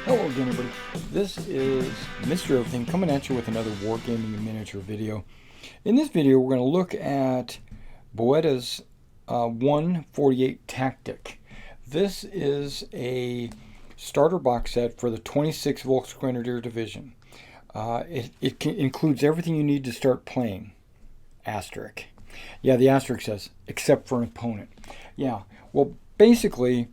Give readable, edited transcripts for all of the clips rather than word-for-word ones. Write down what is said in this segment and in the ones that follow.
Hello again, everybody. This is Mr. Everything coming at you with another Wargaming miniature video. In this video, we're going to look at Boetta's 148 Tactic. This is a starter box set for the 26th Volksgrenadier Division. It includes everything you need to start playing. Asterisk. Yeah, the asterisk says, except for an opponent. Yeah, well, basically,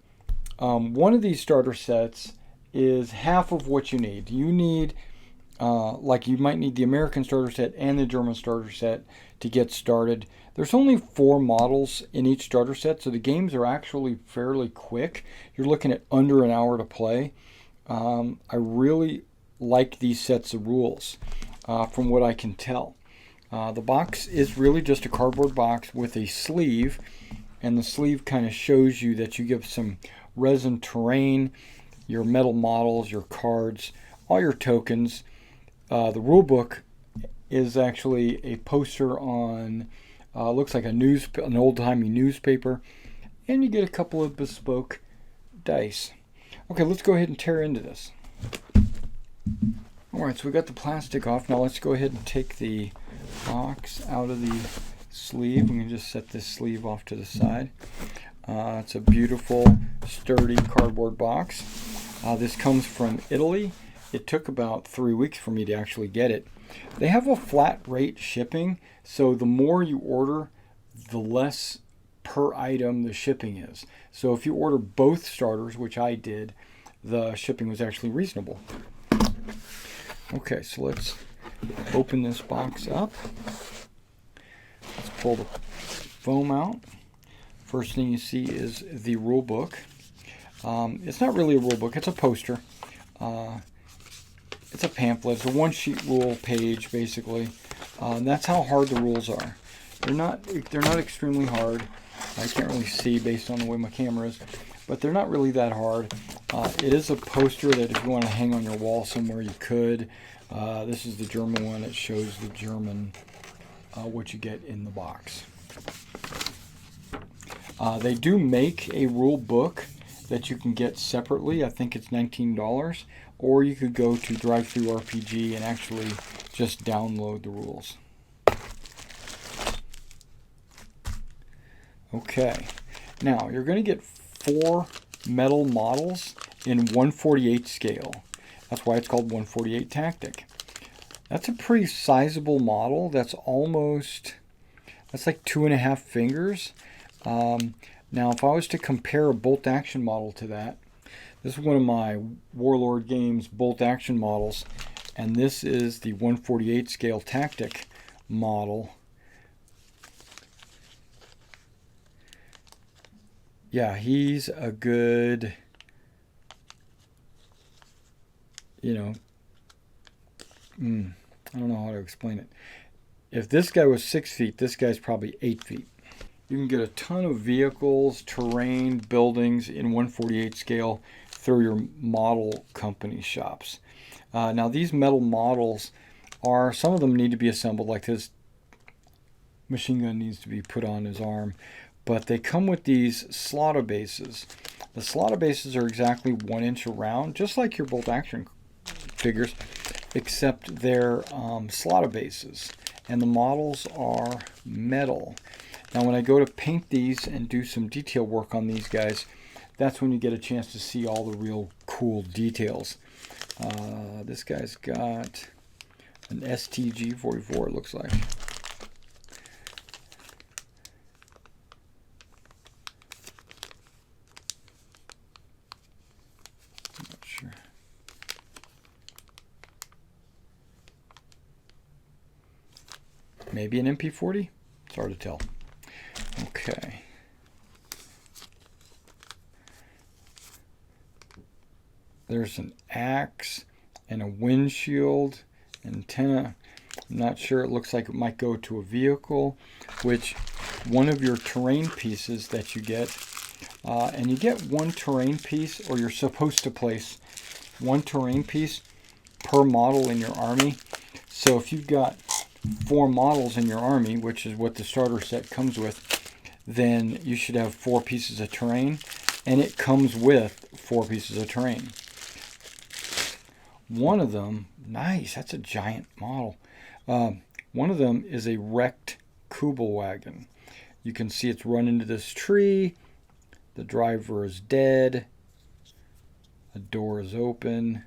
one of these starter sets is half of what you need. You need, like you might need the American starter set and the German starter set to get started. There's only 4 models in each starter set, so the games are actually fairly quick. You're looking at under an hour to play. I really like these sets of rules from what I can tell. The box is really just a cardboard box with a sleeve, and the sleeve kind of shows you that you give some resin terrain, your metal models, your cards, all your tokens. The rule book is actually a poster on, looks like an old-timey newspaper, and you get a couple of bespoke dice. Okay, let's go ahead and tear into this. Alright, so we got the plastic off. Now let's go ahead and take the box out of the sleeve. We can just set this sleeve off to the side. It's a beautiful, sturdy cardboard box. This comes from Italy. It took about 3 weeks for me to actually get it. They have a flat rate shipping, so the more you order, the less per item the shipping is. So if you order both starters, which I did, the shipping was actually reasonable. Okay, so let's open this box up. Let's pull the foam out. First thing you see is the rule book. It's not really a rule book, it's a poster. It's a pamphlet, it's a one-sheet rule page, basically. That's how hard the rules are. They're not extremely hard. I can't really see based on the way my camera is, but they're not really that hard. It is a poster that if you want to hang on your wall somewhere, you could. This is the German one. It shows the German, what you get in the box. They do make a rule book that you can get separately. I think it's $19, or you could go to DriveThruRPG and actually just download the rules. Okay, now you're going to get 4 metal models in 148 scale. That's why it's called 148 Tactic. That's a pretty sizable model. That's like 2.5 fingers. Now, if I was to compare a bolt action model to that, this is one of my Warlord Games bolt action models, and this is the 148 scale Tactic model. Yeah, he's a good, I don't know how to explain it. If this guy was 6 feet, this guy's probably 8 feet. You can get a ton of vehicles, terrain, buildings in 148 scale through your model company shops. Now these metal models some of them need to be assembled, like this machine gun needs to be put on his arm, but they come with these slaughter bases. The slaughter bases are exactly 1 inch around, just like your bolt action figures, except they're slaughter bases, and the models are metal. Now when I go to paint these and do some detail work on these guys, that's when you get a chance to see all the real cool details. This guy's got an STG-44, it looks like. I'm not sure. Maybe an MP40? It's hard to tell. Okay. There's an axe and a windshield, antenna. I'm not sure. It looks like it might go to a vehicle, which one of your terrain pieces that you get, and you get 1 terrain piece, or you're supposed to place 1 terrain piece per model in your army. So if you've got 4 models in your army, which is what the starter set comes with, then you should have 4 pieces of terrain, and it comes with 4 pieces of terrain. One of them, nice, that's a giant model. One of them is a wrecked Kubelwagen. You can see it's run into this tree. The driver is dead. The door is open.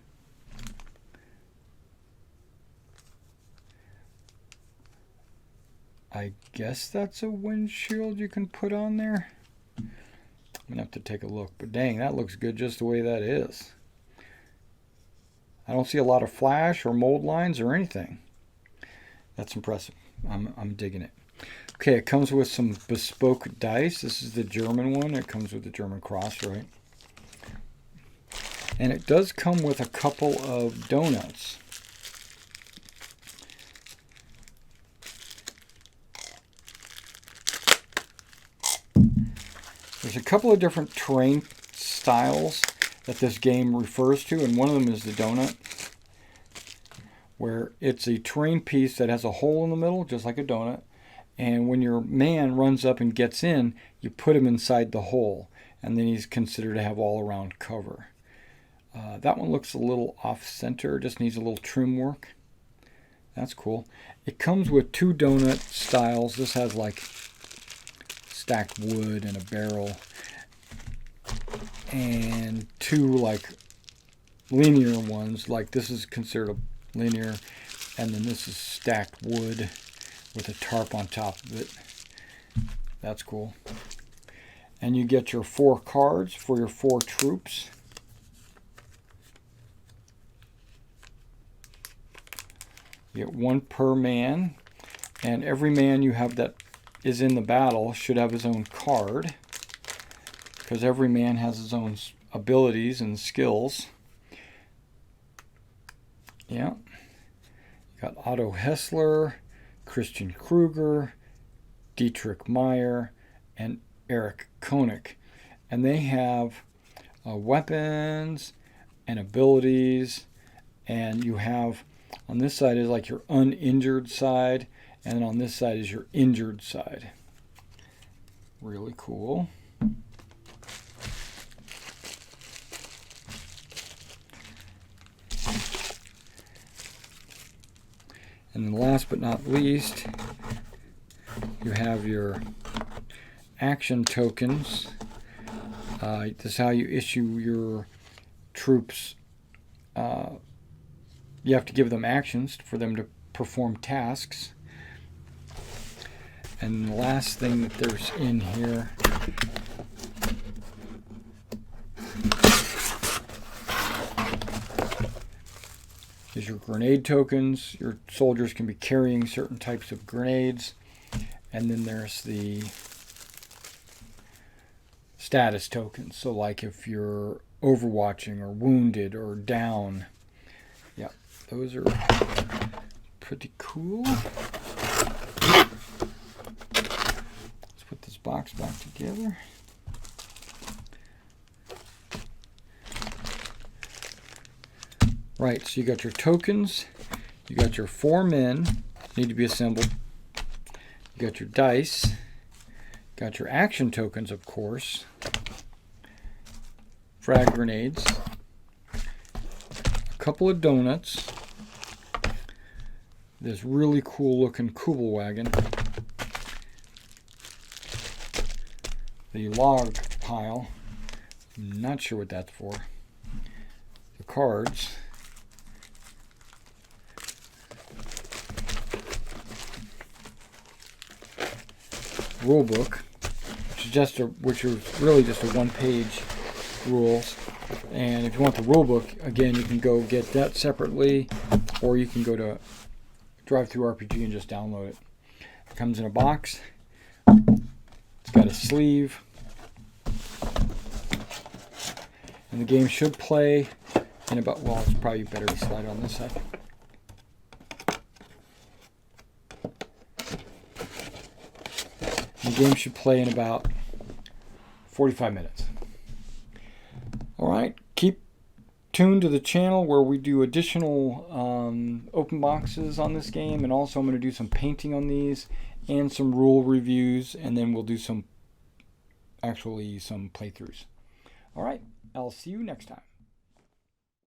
I guess that's a windshield you can put on there. I'm gonna have to take a look, but dang, that looks good just the way that is. I don't see a lot of flash or mold lines or anything. That's impressive. I'm digging it. Okay, it comes with some bespoke dice. This is the German one. It comes with the German cross, right? And it does come with a couple of donuts. There's a couple of different terrain styles that this game refers to, and one of them is the donut, where it's a terrain piece that has a hole in the middle, just like a donut, and when your man runs up and gets in, you put him inside the hole, and then he's considered to have all-around cover. That one looks a little off-center, just needs a little trim work. That's cool. It comes with two donut styles. This has like stacked wood and a barrel, and two like linear ones. Like this is considered a linear, and then this is stacked wood with a tarp on top of it. That's cool. And you get your 4 cards for your 4 troops. You get 1 per man, and every man you have that is in the battle should have his own card, because every man has his own abilities and skills. Yeah. You got Otto Hessler, Christian Kruger, Dietrich Meyer, and Erich Koenig. And they have weapons and abilities, and you have, on this side is like your uninjured side, and on this side is your injured side. Really cool. And then last but not least, you have your action tokens. This is how you issue your troops. You have to give them actions for them to perform tasks. And the last thing that there's in here is your grenade tokens. Your soldiers can be carrying certain types of grenades. And then there's the status tokens. So like if you're overwatching or wounded or down. Yeah, those are pretty cool. Let's put this box back together. Right, so you got your tokens, you got your 4 men, need to be assembled. You got your dice, got your action tokens, of course, frag grenades, a couple of donuts, this really cool looking Kubelwagen, the log pile, I'm not sure what that's for, the cards, rule book, which is really just a 1-page rules. And if you want the rule book, again, you can go get that separately, or you can go to Drive-Thru-RPG and just download it. It comes in a box. It's got a sleeve, and the game should play in about, well, it's probably better to slide it on this side. The game should play in about 45 minutes. Alright, keep tuned to the channel where we do additional open boxes on this game, and also I'm going to do some painting on these and some rule reviews, and then we'll do some playthroughs. Alright, I'll see you next time.